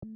Hey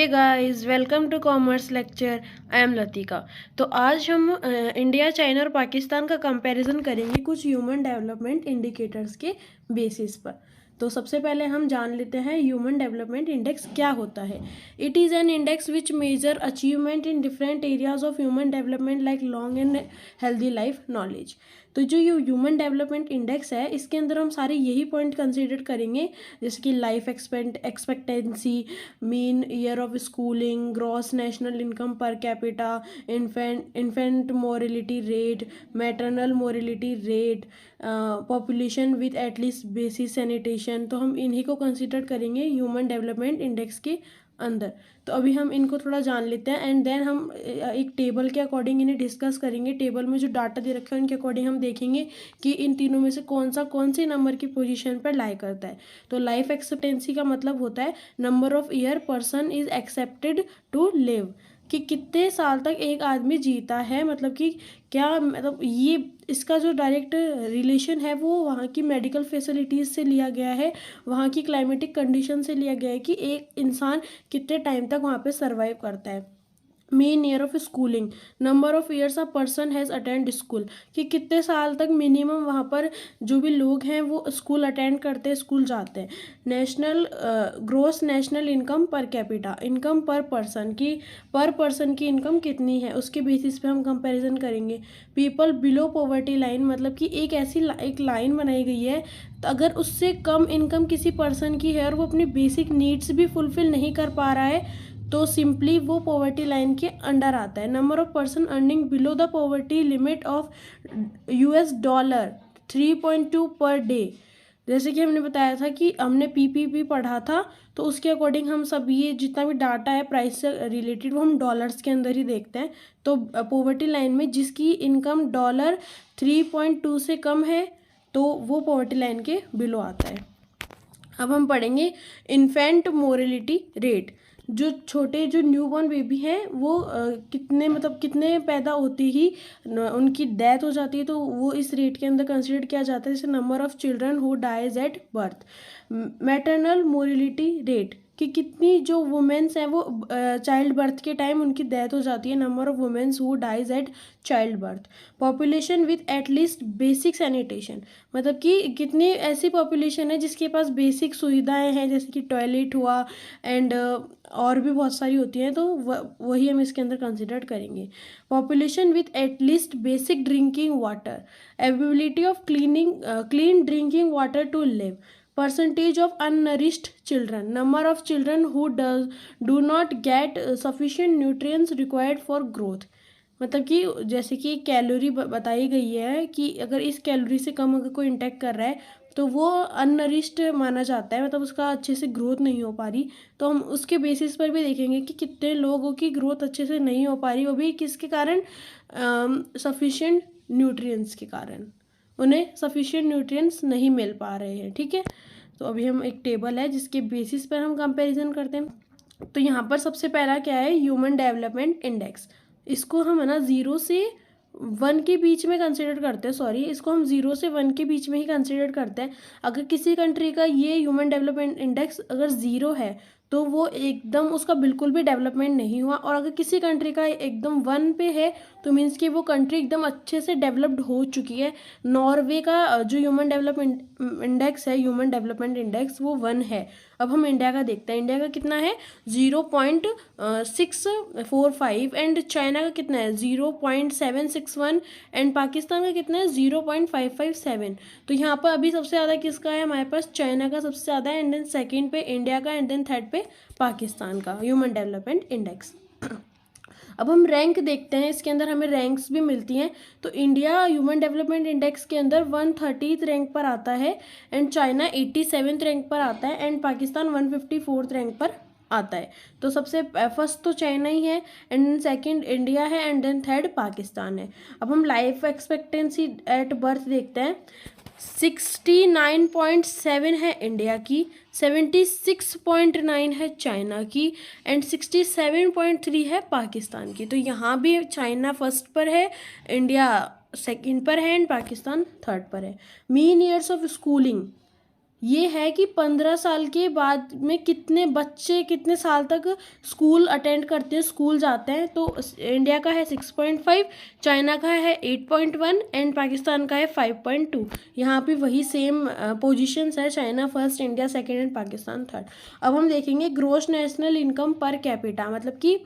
guys, welcome to commerce lecture. I am Latika. तो आज हम इंडिया, चाइना और पाकिस्तान का कंपैरिजन करेंगे कुछ ह्यूमन डेवलपमेंट इंडिकेटर्स के बेसिस पर। तो सबसे पहले हम जान लेते हैं ह्यूमन डेवलपमेंट इंडेक्स क्या होता है। It is an index which measure achievement in different areas of human development like long and healthy life knowledge. तो जो ये ह्यूमन डेवलपमेंट इंडेक्स है, इसके अंदर हम सारे यही पॉइंट कंसिडर करेंगे, जैसे कि life expectancy, mean year of schooling, gross national income per capita, infant mortality rate, maternal mortality rate, population with at least basic sanitation. तो हम इन्हीं को कंसिडर करेंगे ह्यूमन डेवलपमेंट इंडेक्स के अंदर। तो अभी हम इनको थोड़ा जान लेते हैं एंड देन हम एक टेबल के अकॉर्डिंग इन्हें डिस्कस करेंगे। टेबल में जो डाटा दे रखे हैं उनके अकॉर्डिंग हम देखेंगे कि इन तीनों में से कौन से नंबर की पोजीशन पर लाई करता है। तो लाइफ एक्सपेक्टेंसी का मतलब होता है number of year person is expected to live, कि कितने साल तक एक आदमी जीता है। मतलब कि क्या, मतलब ये इसका जो डायरेक्ट रिलेशन है वो वहाँ की मेडिकल फैसिलिटीज़ से लिया गया है, वहाँ की क्लाइमेटिक कंडीशन से लिया गया है कि एक इंसान कितने टाइम तक वहाँ पे सर्वाइव करता है। Main year of schooling, number of years a person has attend school, कि कितने साल तक मिनिमम वहाँ पर जो भी लोग हैं वो स्कूल अटेंड करते हैं, स्कूल जाते हैं। National gross national income per capita, income per person की इनकम कितनी है, उसके बेसिस पे हम कंपैरिजन करेंगे। पीपल बिलो पॉवर्टी लाइन, मतलब कि एक ऐसी एक लाइन बनाई गई है, तो अगर उससे कम इनकम किसी पर्सन की है और वो अपनी बेसिक नीड्स भी फुलफिल नहीं कर पा रहा है, तो सिंपली वो पॉवर्टी लाइन के अंडर आता है। Number of person earning below the poverty limit of $, 3.2 per day. जैसे कि हमने बताया था कि हमने पीपीपी पढ़ा था, तो उसके अकॉर्डिंग हम सब ये जितना भी डाटा है प्राइस से रिलेटेड वो हम डॉलर्स के अंदर ही देखते हैं। तो पॉवर्टी लाइन में जिसकी इनकम $3.2 से कम है तो वो पॉवर्टी लाइन के बिलो आता है। अब हम पढ़ेंगे इन्फेंट मोरिलिटी रेट। जो छोटे जो न्यूबॉर्न बेबी हैं वो कितने पैदा होती ही उनकी डेथ हो जाती है, तो वो इस रेट के अंदर कंसिडर किया जाता है, जैसे number of children who dies at birth. Maternal mortality rate, कि कितनी जो वुमेन्स हैं वो चाइल्ड बर्थ के टाइम उनकी डेथ हो जाती है, number of womens who dies at child birth. Population with at least basic sanitation, मतलब कि कितनी ऐसी पॉपुलेशन है जिसके पास बेसिक सुविधाएं हैं, जैसे कि टॉयलेट हुआ एंड और भी बहुत सारी होती हैं, तो वही हम इसके अंदर कंसिडर करेंगे। Population with at least basic drinking water, ability of clean drinking water to live. Percentage of unnourished children, number of children who do not get sufficient nutrients required for growth. मतलब कि जैसे कि कैलोरी बताई गई है कि अगर इस कैलोरी से कम अगर कोई इंटेक कर रहा है तो वो अननरिश्ड माना जाता है, मतलब उसका अच्छे से ग्रोथ नहीं हो पा रही। तो हम उसके बेसिस पर भी देखेंगे कि कितने लोगों की ग्रोथ अच्छे से नहीं हो पा रही, वो भी किसके कारण, सफिशिएंट न्यूट्रिएंट्स के कारण, उन्हें सफिशिएंट न्यूट्रिएंट्स नहीं मिल पा रहे हैं। ठीक है, तो अभी हम एक टेबल है जिसके बेसिस पर हम कंपैरिजन करते हैं। तो यहाँ पर सबसे पहला क्या है, ह्यूमन डेवलपमेंट इंडेक्स। इसको हम है ना 0 से 1 के बीच में कंसिडर करते हैं, सॉरी इसको हम 0 से 1 के बीच में ही कंसिडर करते हैं। अगर किसी कंट्री का ये ह्यूमन डेवलपमेंट इंडेक्स अगर 0 है तो वो एकदम उसका बिल्कुल भी डेवलपमेंट नहीं हुआ, और अगर किसी कंट्री का एकदम 1 पे है तो मीन्स कि वो कंट्री एकदम अच्छे से डेवलप्ड हो चुकी है। नॉर्वे का जो ह्यूमन डेवलपमेंट इंडेक्स है, ह्यूमन डेवलपमेंट इंडेक्स, वो 1 है। अब हम इंडिया का देखते हैं, इंडिया का कितना है 0.645, एंड चाइना का कितना है 0.761, एंड पाकिस्तान का कितना है 0.557। तो यहाँ पर अभी सबसे ज़्यादा किसका है, हमारे पास चाइना का सबसे ज़्यादा है, एंड देन सेकेंड पे इंडिया का, एंड देन थर्ड पे पाकिस्तान का ह्यूमन डेवलपमेंट इंडेक्स। अब हम रैंक देखते हैं, इसके अंदर हमें रैंक्स भी मिलती हैं। तो इंडिया ह्यूमन डेवलपमेंट इंडेक्स के अंदर 130th रैंक पर आता है, एंड चाइना 87th रैंक पर आता है, एंड पाकिस्तान 154th रैंक पर आता है। तो सबसे फर्स्ट तो चाइना ही है, एंड देन सेकेंड इंडिया है, एंड देन थर्ड पाकिस्तान है। अब हम लाइफ एक्सपेक्टेंसी एट बर्थ देखते हैं। 69.7 है इंडिया की, 76.9 है चाइना की, एंड 67.3 है पाकिस्तान की। तो यहाँ भी चाइना फर्स्ट पर है, इंडिया सेकंड पर है, एंड पाकिस्तान थर्ड पर है। मीन ईयर्स ऑफ स्कूलिंग ये है कि 15 साल के बाद में कितने बच्चे कितने साल तक स्कूल अटेंड करते हैं, स्कूल जाते हैं। तो इंडिया का है 6.5, चाइना का है 8.1 एंड पाकिस्तान का है 5.2। यहाँ पे वही सेम पोजीशंस है, China first, India second and Pakistan third. अब हम देखेंगे gross national income per capita, मतलब कि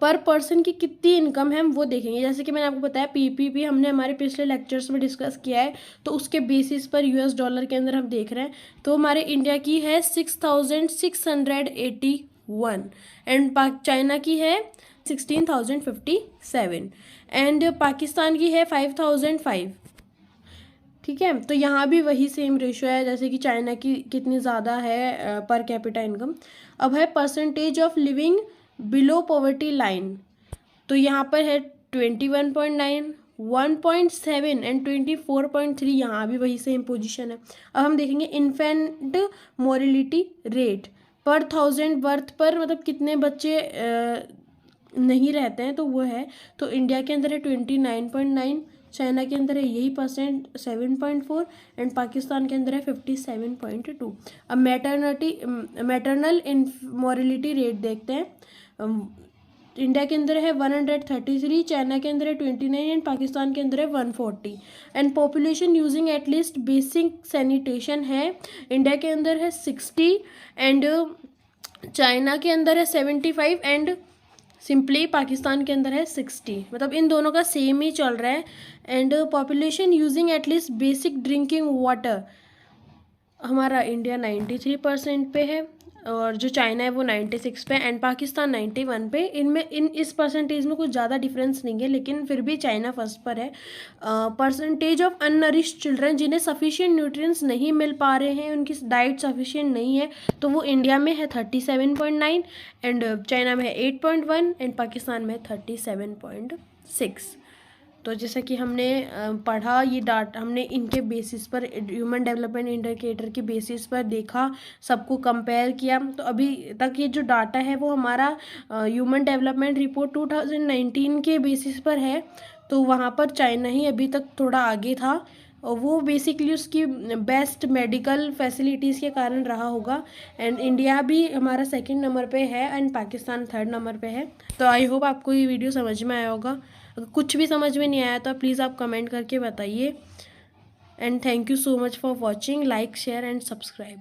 पर पर्सन की कितनी इनकम है हम वो देखेंगे। जैसे कि मैंने आपको बताया पीपीपी हमने हमारे पिछले लेक्चर्स में डिस्कस किया है, तो उसके बेसिस पर यूएस डॉलर के अंदर हम देख रहे हैं। तो हमारे इंडिया की है 6,681 एंड चाइना की है 16,057 एंड पाकिस्तान की है 5,005। ठीक है, तो यहाँ भी वही सेम रेशियो है जैसे कि चाइना की कितनी ज़्यादा है पर कैपिटा इनकम। अब है percentage of living below poverty line, तो यहाँ पर है 21.9, 1.7 एंड 24.3, यहाँ भी वही सेम पोजीशन है। अब हम देखेंगे इन्फेंट मोरिलिटी रेट पर 1000 बर्थ पर, मतलब कितने बच्चे नहीं रहते हैं, तो वो है, तो इंडिया के अंदर है 29.9, चाइना के अंदर है यही परसेंट 7.4 एंड पाकिस्तान के अंदर है 57.2। अब मैटरनल मोरिलिटी रेट देखते हैं। इंडिया के अंदर है 133, चाइना के अंदर है 29 एंड पाकिस्तान के अंदर है 140। And population using at least basic sanitation है, इंडिया के अंदर है 60 एंड चाइना के अंदर है 75 एंड सिंपली पाकिस्तान के अंदर है 60, मतलब इन दोनों का सेम ही चल रहा है। And population using at least basic drinking water, हमारा इंडिया 93% पे है और जो चाइना है वो 96 पे एंड पाकिस्तान 91 पे। इस परसेंटेज में कुछ ज़्यादा डिफरेंस नहीं है, लेकिन फिर भी चाइना फर्स्ट पर है। परसेंटेज ऑफ अननरिश्ड चिल्ड्रन, जिन्हें सफिशिएंट न्यूट्रिएंट्स नहीं मिल पा रहे हैं, उनकी डाइट सफिशिएंट नहीं है, तो वो इंडिया में है 37.9 एंड चाइना में है 8.1 एंड पाकिस्तान में है 37.6। तो जैसा कि हमने पढ़ा, ये डाटा हमने इनके बेसिस पर, ह्यूमन डेवलपमेंट इंडिकेटर के बेसिस पर देखा, सबको कंपेयर किया। तो अभी तक ये जो डाटा है वो हमारा ह्यूमन डेवलपमेंट रिपोर्ट 2019 के बेसिस पर है, तो वहाँ पर चाइना ही अभी तक थोड़ा आगे था और वो बेसिकली उसकी बेस्ट मेडिकल फैसिलिटीज़ के कारण रहा होगा। एंड इंडिया भी हमारा सेकंड नंबर पे है एंड पाकिस्तान थर्ड नंबर पे है। तो आई होप आपको ये वीडियो समझ में आया होगा। अगर कुछ भी समझ में नहीं आया तो प्लीज़ आप कमेंट करके बताइए। And thank you so much for watching, like share and subscribe.